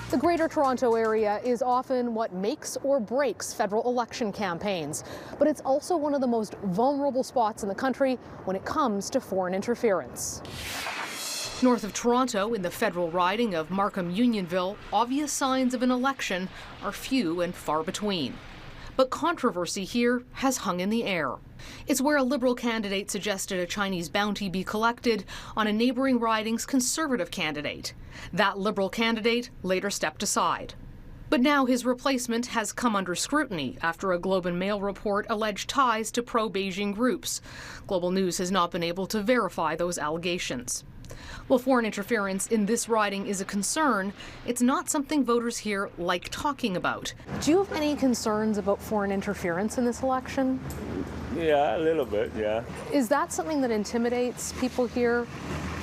The Greater Toronto Area is often what makes or breaks federal election campaigns, but it's also one of the most vulnerable spots in the country when it comes to foreign interference. North of Toronto, in the federal riding of Markham-Unionville, obvious signs of an election are few and far between. But controversy here has hung in the air. It's where a Liberal candidate suggested a Chinese bounty be collected on a neighbouring riding's Conservative candidate. That Liberal candidate later stepped aside. But now his replacement has come under scrutiny after a Globe and Mail report alleged ties to pro-Beijing groups. Global News has not been able to verify those allegations. While foreign interference in this riding is a concern, it's not something voters here like talking about. Do you have any concerns about foreign interference in this election? Yeah, a little bit, yeah. Is that something that intimidates people here?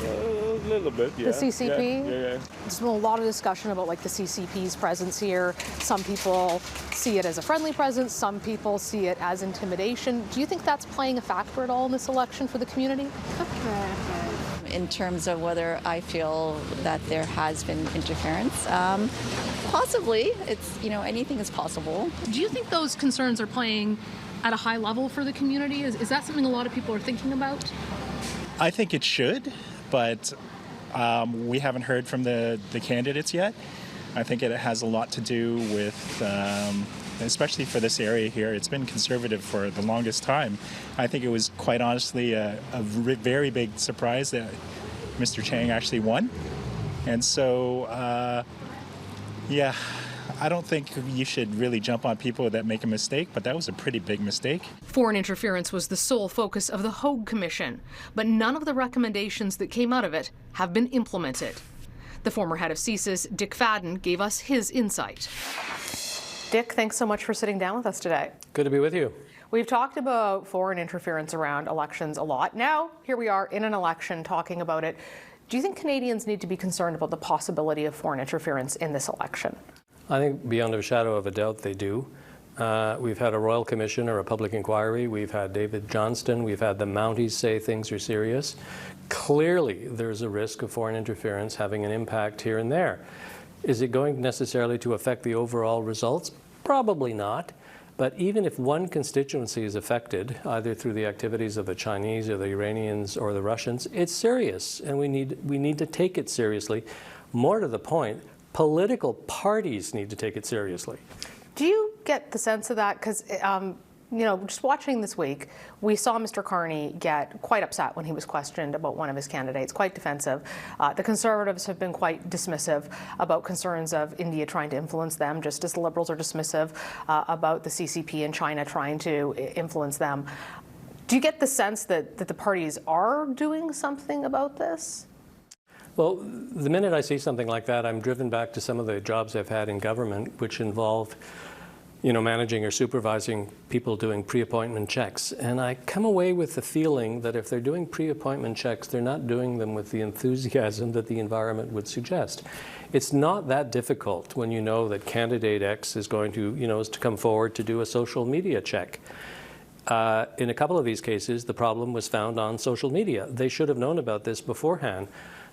A little bit, yeah. The CCP? Yeah. There's been a lot of discussion about the CCP's presence here. Some people see it as a friendly presence, some people see it as intimidation. Do you think that's playing a factor at all in this election for the community? In terms of whether I feel that there has been interference, possibly. It's, anything is possible. Do you think those concerns are playing at a high level for the community? Is that something a lot of people are thinking about? I think it should, but we haven't heard from the candidates yet. I think it has a lot to do with, especially for this area here, it's been Conservative for the longest time. I think it was quite honestly a very big surprise that Mr. Chang actually won. And so, I don't think you should really jump on people that make a mistake, but that was a pretty big mistake. Foreign interference was the sole focus of the Hogue Commission, but none of the recommendations that came out of it have been implemented. The former head of CSIS, Dick Fadden, gave us his insight. Dick, thanks so much for sitting down with us today. Good to be with you. We've talked about foreign interference around elections a lot. Now, here we are in an election talking about it. Do you think Canadians need to be concerned about the possibility of foreign interference in this election? I think beyond a shadow of a doubt they do. We've had a Royal Commission or a public inquiry. We've had David Johnston. We've had the Mounties say things are serious. Clearly, there's a risk of foreign interference having an impact here and there. Is it going necessarily to affect the overall results? Probably not. But even if one constituency is affected, either through the activities of the Chinese or the Iranians or the Russians, it's serious, and we need to take it seriously. More to the point, political parties need to take it seriously. Do you get the sense of that? Because, just watching this week, we saw Mr. Carney get quite upset when he was questioned about one of his candidates, quite defensive. The Conservatives have been quite dismissive about concerns of India trying to influence them, just as the Liberals are dismissive about the CCP and China trying to influence them. Do you get the sense that the parties are doing something about this? Well, the minute I see something like that, I'm driven back to some of the jobs I've had in government, which involved, managing or supervising people doing pre-appointment checks. And I come away with the feeling that if they're doing pre-appointment checks, they're not doing them with the enthusiasm that the environment would suggest. It's not that difficult when you know that candidate X is going to, is to come forward to do a social media check. In a couple of these cases, the problem was found on social media. They should have known about this beforehand.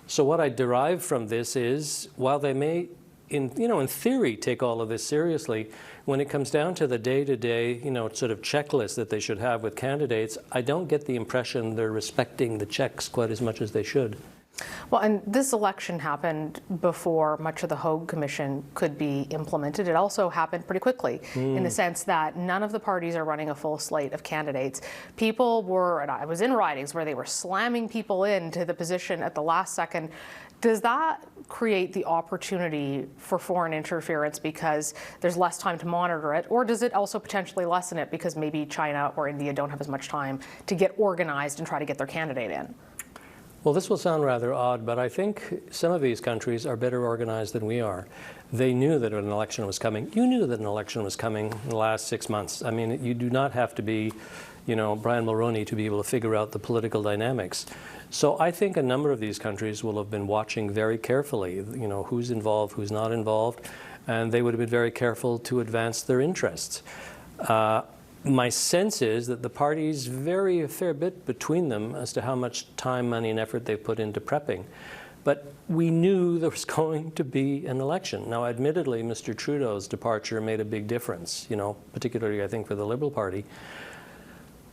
So what I derive from this is, while they may, in theory, take all of this seriously, when it comes down to the day-to-day, sort of checklist that they should have with candidates, I don't get the impression they're respecting the checks quite as much as they should. Well, and this election happened before much of the Hogue Commission could be implemented. It also happened pretty quickly in the sense that none of the parties are running a full slate of candidates. People were, and I was in ridings where they were slamming people into the position at the last second. Does that create the opportunity for foreign interference because there's less time to monitor it, or does it also potentially lessen it because maybe China or India don't have as much time to get organized and try to get their candidate in? Well, this will sound rather odd, but I think some of these countries are better organized than we are. They knew that an election was coming. You knew that an election was coming in the last 6 months. I mean, you do not have to be, Brian Mulroney to be able to figure out the political dynamics. So I think a number of these countries will have been watching very carefully, who's involved, who's not involved, and they would have been very careful to advance their interests. My sense is that the parties vary a fair bit between them as to how much time, money, and effort they put into prepping. But we knew there was going to be an election. Now, admittedly, Mr. Trudeau's departure made a big difference, particularly, I think, for the Liberal Party.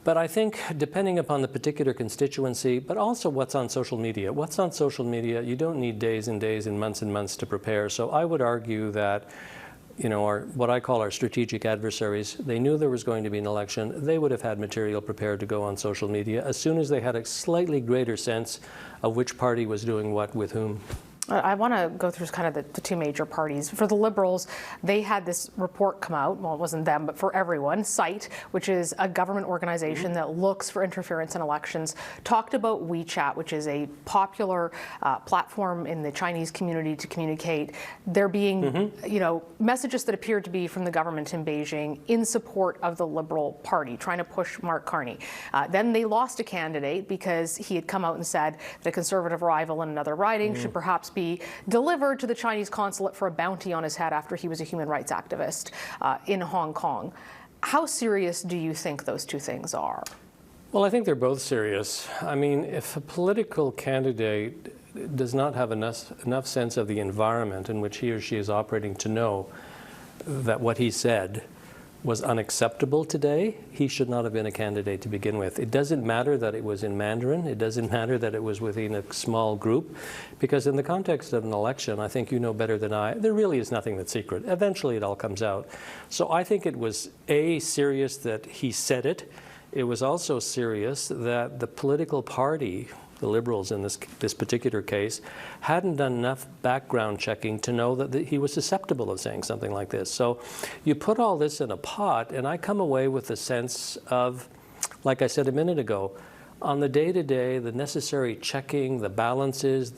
But I think, depending upon the particular constituency, but also what's on social media. What's on social media, you don't need days and days and months to prepare. So I would argue that, what I call our strategic adversaries, they knew there was going to be an election. They would have had material prepared to go on social media as soon as they had a slightly greater sense of which party was doing what with whom. I want to go through kind of the two major parties. For the Liberals, they had this report come out, well, it wasn't them, but for everyone, CITE, which is a government organization that looks for interference in elections, talked about WeChat, which is a popular platform in the Chinese community to communicate. There being, messages that appeared to be from the government in Beijing in support of the Liberal Party, trying to push Mark Carney. Then they lost a candidate because he had come out and said that a Conservative rival in another riding should perhaps be delivered to the Chinese consulate for a bounty on his head after he was a human rights activist in Hong Kong. How serious do you think those two things are? Well, I think they're both serious. I mean, if a political candidate does not have enough sense of the environment in which he or she is operating to know that what he said was unacceptable today, he should not have been a candidate to begin with. It doesn't matter that it was in Mandarin. It doesn't matter that it was within a small group, because in the context of an election, I think you know better than I, there really is nothing that's secret. Eventually it all comes out. So I think it was serious that he said it. It was also serious that the political party, the Liberals in this particular case, hadn't done enough background checking to know that he was susceptible of saying something like this. So you put all this in a pot, and I come away with a sense of, like I said a minute ago, on the day-to-day, the necessary checking, the balances,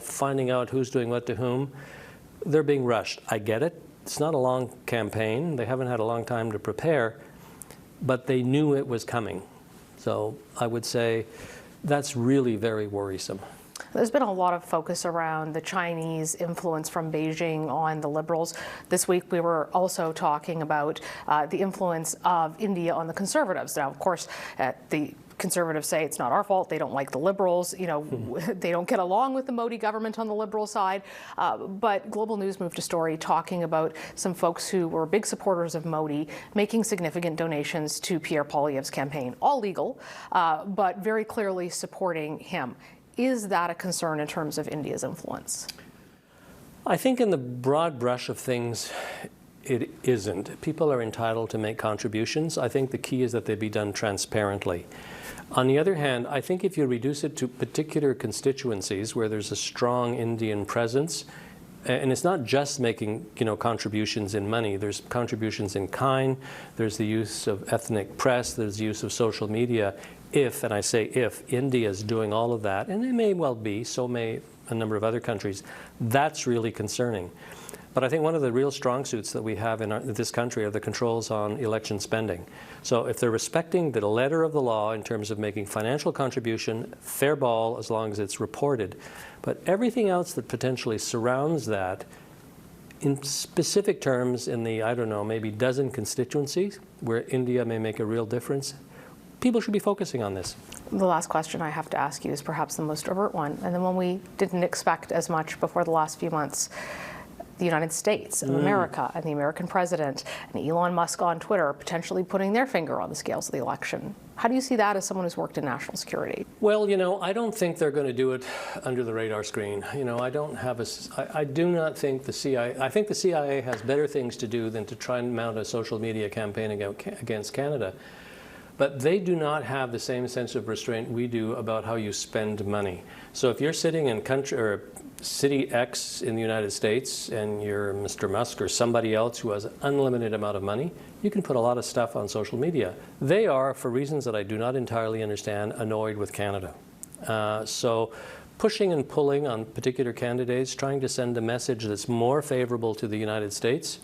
finding out who's doing what to whom, they're being rushed. I get it. It's not a long campaign. They haven't had a long time to prepare, but they knew it was coming. So I would say that's really very worrisome. There's been a lot of focus around the Chinese influence from Beijing on the Liberals. This week we were also talking about the influence of India on the Conservatives. Now, of course, the Conservatives say it's not our fault. They don't like the Liberals. They don't get along with the Modi government on the Liberal side. But Global News moved a story talking about some folks who were big supporters of Modi making significant donations to Pierre Poilievre's campaign. All legal, but very clearly supporting him. Is that a concern in terms of India's influence? I think in the broad brush of things, it isn't. People are entitled to make contributions. I think the key is that they be done transparently. On the other hand, I think if you reduce it to particular constituencies where there's a strong Indian presence, and it's not just making contributions in money, there's contributions in kind, there's the use of ethnic press, there's the use of social media. If, and I say if, India is doing all of that, and it may well be, so may a number of other countries, that's really concerning. But I think one of the real strong suits that we have in this country are the controls on election spending. So if they're respecting the letter of the law in terms of making financial contribution, fair ball as long as it's reported. But everything else that potentially surrounds that, in specific terms in the, maybe dozen constituencies where India may make a real difference, people should be focusing on this. The last question I have to ask you is perhaps the most overt one, and the one we didn't expect as much before the last few months. The United States of America and the American president and Elon Musk on Twitter potentially putting their finger on the scales of the election. How do you see that as someone who's worked in national security? Well, I don't think they're going to do it under the radar screen. I do not think the CIA, I think the CIA has better things to do than to try and mount a social media campaign against Canada. But they do not have the same sense of restraint we do about how you spend money. So if you're sitting in City X in the United States and you're Mr. Musk or somebody else who has an unlimited amount of money, you can put a lot of stuff on social media. They are, for reasons that I do not entirely understand, annoyed with Canada. So pushing and pulling on particular candidates, trying to send a message that's more favorable to the United States,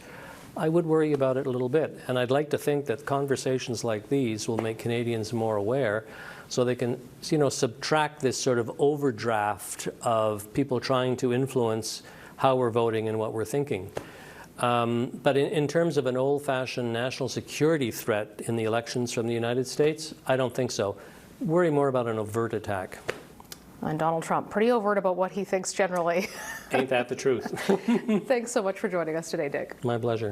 I would worry about it a little bit. And I'd like to think that conversations like these will make Canadians more aware so they can, subtract this sort of overdraft of people trying to influence how we're voting and what we're thinking. But in terms of an old-fashioned national security threat in the elections from the United States, I don't think so. Worry more about an overt attack. And Donald Trump, pretty overt about what he thinks generally. Ain't that the truth? Thanks so much for joining us today, Dick. My pleasure.